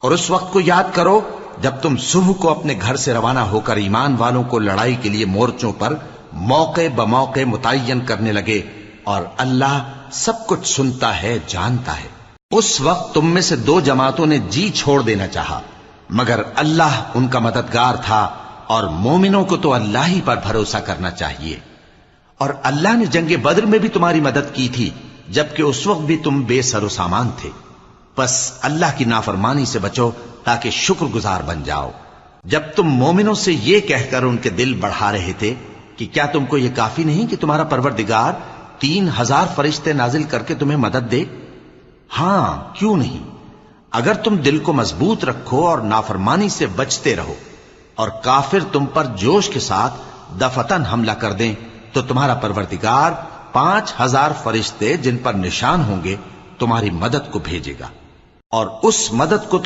اور اس وقت کو یاد کرو جب تم صبح کو اپنے گھر سے روانہ ہو کر ایمان والوں کو لڑائی کے لیے مورچوں پر موقع بموقع متعین کرنے لگے، اور اللہ سب کچھ سنتا ہے، جانتا ہے۔ اس وقت تم میں سے دو جماعتوں نے جی چھوڑ دینا چاہا، مگر اللہ ان کا مددگار تھا، اور مومنوں کو تو اللہ ہی پر بھروسہ کرنا چاہیے۔ اور اللہ نے جنگ بدر میں بھی تمہاری مدد کی تھی، جبکہ اس وقت بھی تم بے سر و سامان تھے۔ بس اللہ کی نافرمانی سے بچو تاکہ شکر گزار بن جاؤ۔ جب تم مومنوں سے یہ کہہ کر ان کے دل بڑھا رہے تھے کہ کیا تم کو یہ کافی نہیں کہ تمہارا پروردگار 3000 فرشتے نازل کر کے تمہیں مدد دے؟ ہاں، کیوں نہیں؟ اگر تم دل کو مضبوط رکھو اور نافرمانی سے بچتے رہو، اور کافر تم پر جوش کے ساتھ دفتن حملہ کر دیں، تو تمہارا پروردگار 5000 فرشتے جن پر نشان ہوں گے تمہاری مدد کو بھیجے گا، اور اس مدد کو